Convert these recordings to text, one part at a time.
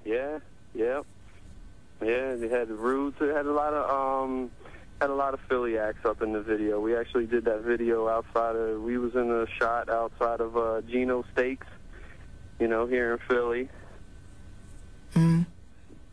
Yeah, yeah. Yeah, they had the Roots. It had a lot of Philly acts up in the video. We actually did that video we was in a shot outside of Gino Steaks, here in Philly. And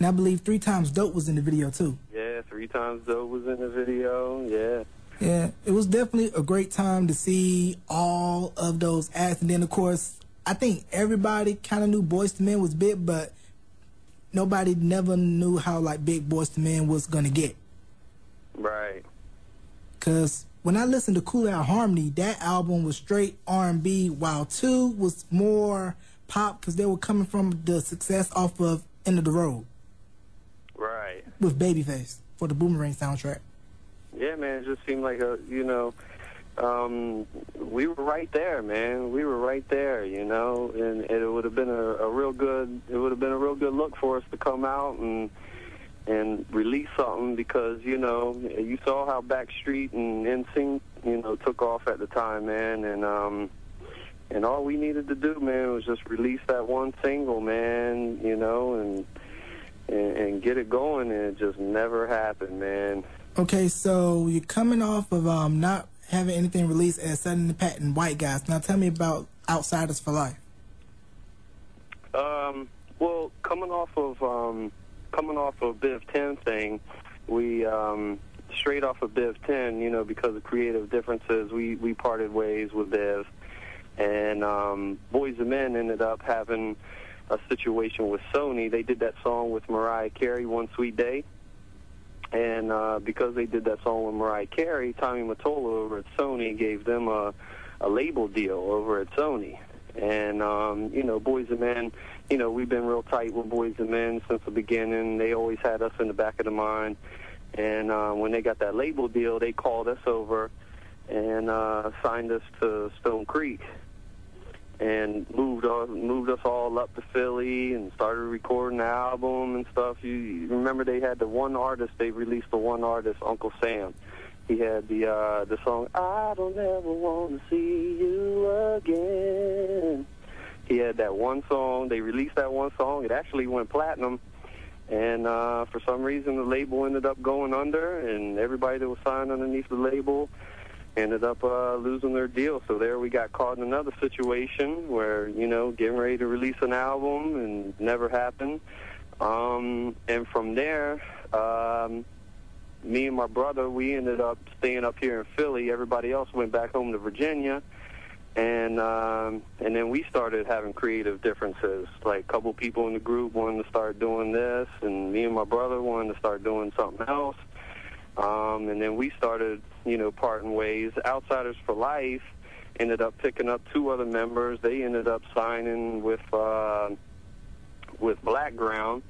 I believe 3 Times Dope was in the video too. Yeah, 3 Times Dope was in the video, yeah. Yeah, it was definitely a great time to see all of those acts. And then, of course, I think everybody kind of knew Boyz II Men was big, but nobody never knew how, big Boyz II Men was going to get. Right. Because when I listened to Cool Out Harmony, that album was straight R&B, while 2 was more pop because they were coming from the success off of End of the Road. Right. With Babyface for the Boomerang soundtrack. Yeah, man, it just seemed like we were right there, man. We were right there, and it would have been a real good look for us to come out and release something because, you saw how Backstreet and NSYNC, took off at the time, man, and all we needed to do, man, was just release that one single, man, and get it going, and it just never happened, man. Okay, so you're coming off of not having anything released as Sudden the Patent White Guys. Now tell me about Outsiders for Life. Well, coming off of Biv 10 thing, we straight off of Biv 10, because of creative differences, we parted ways with Biv, and Boyz II Men ended up having a situation with Sony. They did that song with Mariah Carey, One Sweet Day. And because they did that song with Mariah Carey, Tommy Mottola over at Sony gave them a label deal over at Sony. And, Boyz II Men, we've been real tight with Boyz II Men since the beginning. They always had us in the back of the mind. And when they got that label deal, they called us over and signed us to Stone Creek and moved us all up to Philly and started recording the album and stuff. You remember they had they released the one artist, Uncle Sam. He had the song, I Don't Ever Want to See You Again. He had that one song. They released that one song. It actually went platinum. And for some reason, the label ended up going under, and everybody that was signed underneath the label ended up losing their deal. So there we got caught in another situation where, getting ready to release an album and never happened. And from there, me and my brother, we ended up staying up here in Philly. Everybody else went back home to Virginia. And then we started having creative differences. Like a couple people in the group wanted to start doing this, and me and my brother wanted to start doing something else. And then we started, parting ways. Outsiders for Life ended up picking up 2 other members. They ended up signing with Blackground,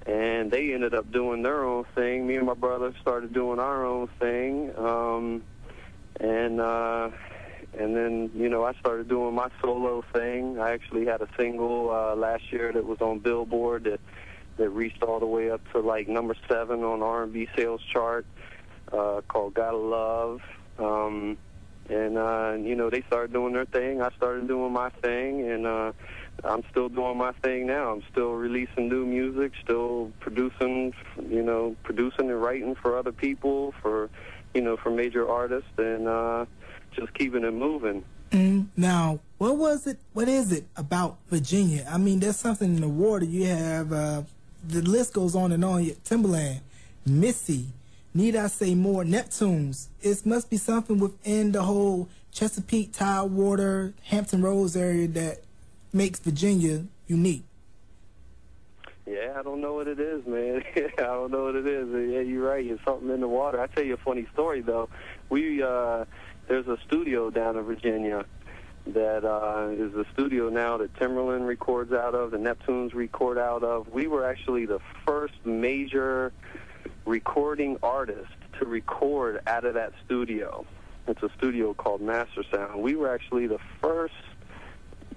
and they ended up doing their own thing. Me and my brother started doing our own thing, and then, I started doing my solo thing. I actually had a single last year that was on Billboard that reached all the way up to number 7 on R&B sales chart, called Gotta Love. They started doing their thing. I started doing my thing, and I'm still doing my thing now. I'm still releasing new music, still producing and writing for other people, for major artists, and just keeping it moving. Now, what is it about Virginia? I mean, there's something in the water. You have, the list goes on and on. Timberland, Missy, need I say more, Neptunes. It must be something within the whole Chesapeake, Tidewater, Hampton Roads area that makes Virginia unique. Yeah, I don't know what it is, man. I don't know what it is. Yeah, you're right. It's something in the water. I'll tell you a funny story, though. There's a studio down in Virginia that is a studio now that Timberland records out of, the Neptunes record out of. We were actually the first major recording artist to record out of that studio. It's a studio called Master Sound. We were actually the first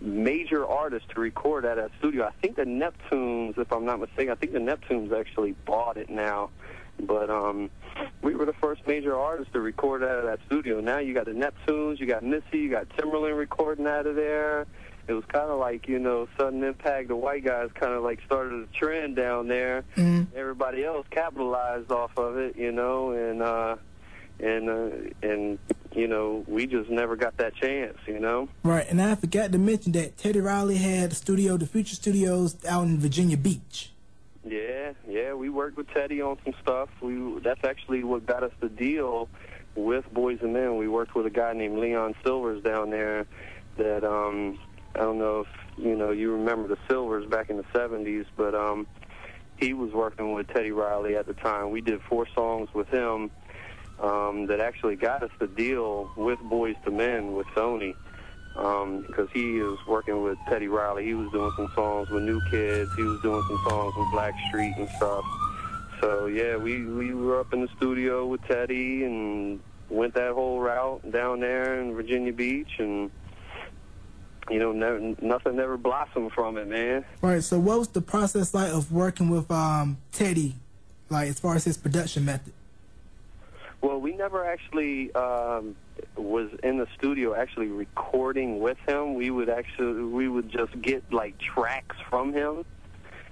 major artist to record out of that studio. I think the Neptunes, if I'm not mistaken, I think the Neptunes actually bought it now. But we were the first major artist to record out of that studio. Now you got the Neptunes, you got Missy, you got Timberland recording out of there, it was kind of like, you know, sudden impact. The white guys kind of like started a trend down there. Mm-hmm. Everybody else capitalized off of it, you know, and you know, we just never got that chance, you know. Right, and I forgot to mention that Teddy Riley had a studio, the Future Studios, out in Virginia Beach. Yeah, we worked with Teddy on some stuff. That's actually what got us the deal with Boys and Men. We worked with a guy named Leon Silvers down there that, I don't know if, you know, you remember the Silvers back in the 70s, but he was working with Teddy Riley at the time. We did 4 songs with him that actually got us the deal with Boys to Men with Sony, because he was working with Teddy Riley. He was doing some songs with New Kids. He was doing some songs with Blackstreet and stuff. So, yeah, we were up in the studio with Teddy and went that whole route down there in Virginia Beach, and, you know, nothing ever blossomed from it, man. Right, so what was the process like of working with Teddy, like as far as his production method? Well, we never actually was in the studio actually recording with him. We would just get like tracks from him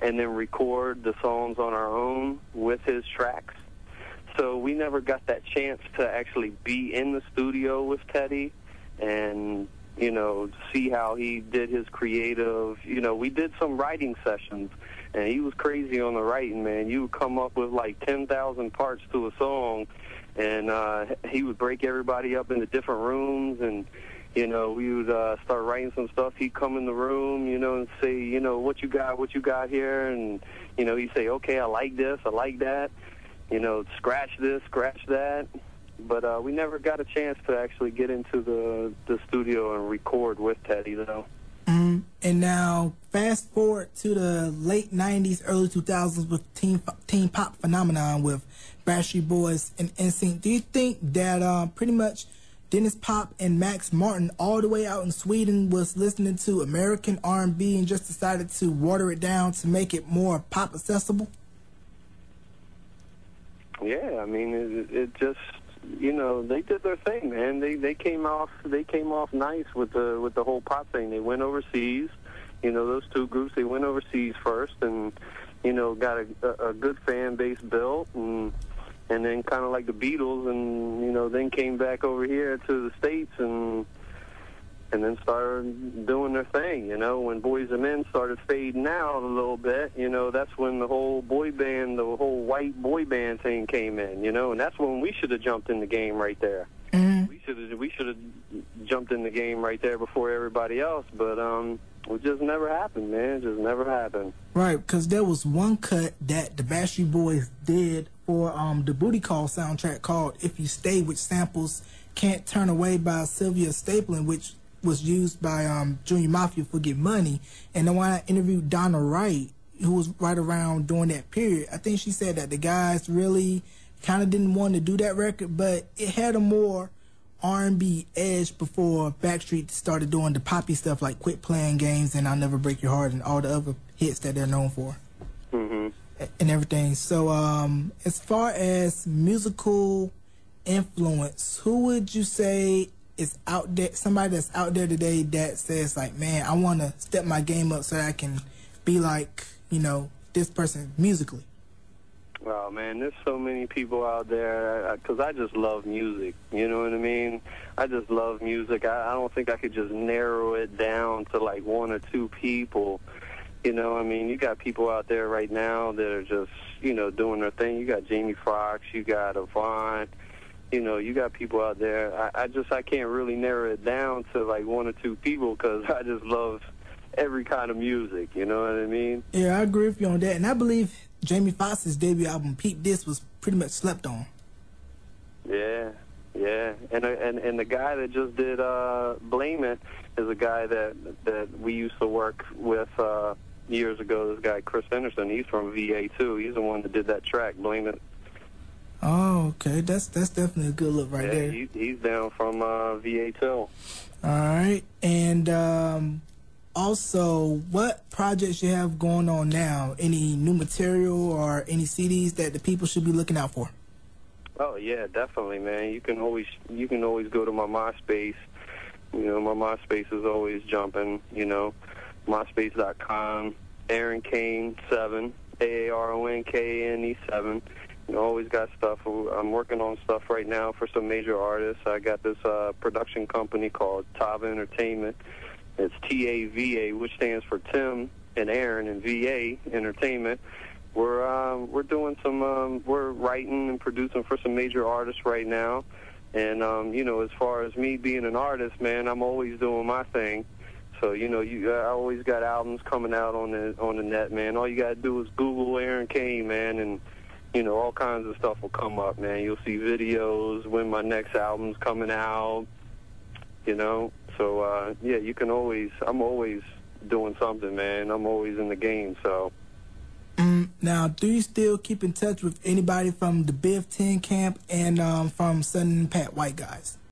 and then record the songs on our own with his tracks. So we never got that chance to actually be in the studio with Teddy and, you know, see how he did his creative. You know, we did some writing sessions, and he was crazy on the writing, man. You would come up with like 10,000 parts to a song, and he would break everybody up into different rooms, and, you know, we would start writing some stuff. He'd come in the room, you know, and say, you know, what you got here, and, you know, he'd say, okay, I like this, I like that, you know, scratch this, scratch that. But we never got a chance to actually get into the studio and record with Teddy, though. Mm-hmm. And now, fast forward to the late 90s, early 2000s with teen pop phenomenon with Backstreet Boys and NSYNC. Do you think that pretty much Dennis Pop and Max Martin all the way out in Sweden was listening to American R&B and just decided to water it down to make it more pop accessible? Yeah, I mean, it just, you know, they did their thing, man. They came off nice with the whole pop thing. They went overseas. You know, those two groups, they went overseas first, and, you know, got a good fan base built, and then kind of like the Beatles, and, you know, then came back over here to the States and then started doing their thing. You know, when Boys and Men started fading out a little bit, you know, that's when the whole boy band, the whole white boy band thing came in, you know, and that's when we should have jumped in the game right there. Mm-hmm. We should have jumped in the game right there before everybody else, but it just never happened, man. It just never happened. Right, because there was one cut that the Backstreet Boys did for the Booty Call soundtrack called If You Stay, which samples Can't Turn Away by Sylvia Stapleton, which was used by Junior Mafia for Get Money. And then when I interviewed Donna Wright, who was right around during that period, I think she said that the guys really kind of didn't want to do that record, but it had a more R&B edge before Backstreet started doing the poppy stuff like Quit Playing Games and I'll Never Break Your Heart and all the other hits that they're known for. Mm-hmm. And everything. So as far as musical influence, who would you say is out there, somebody that's out there today that says like, man, I want to step my game up so that I can be like, you know, this person musically? Oh, man, there's so many people out there, because I just love music, you know what I mean? I just love music. I don't think I could just narrow it down to like one or two people, you know. I mean, you got people out there right now that are just, you know, doing their thing. You got Jamie Foxx, you got Avant, you know, you got people out there. I can't really narrow it down to like one or two people because I just love every kind of music, you know what I mean? Yeah, I agree with you on that. And I believe Jamie Foxx's debut album, Peep This, was pretty much slept on. Yeah. And the guy that just did Blame It is a guy that we used to work with years ago, this guy Chris Henderson. He's from VA, too. He's the one that did that track, Blame It. Oh, okay. That's definitely a good look right there. He's down from VA, too. All right. And also, what projects you have going on now? Any new material or any CDs that the people should be looking out for? Oh yeah, definitely, man. You can always go to my MySpace You know, my MySpace is always jumping, you know, MySpace.com, Aaron Kane 7, AARONKANE 7. You know, always got stuff. I'm working on stuff right now for some major artists. I got this production company called Tava Entertainment. It's TAVA, which stands for Tim and Aaron, and VA Entertainment. We're doing some. We're writing and producing for some major artists right now. And you know, as far as me being an artist, man, I'm always doing my thing. So you know, I always got albums coming out on the net, man. All you gotta do is Google Aaron Kane, man, and you know, all kinds of stuff will come up, man. You'll see videos when my next album's coming out, you know. So, yeah, you can always, I'm always doing something, man. I'm always in the game, so. Now, do you still keep in touch with anybody from the Biv 10 camp and from Son and Pat White guys?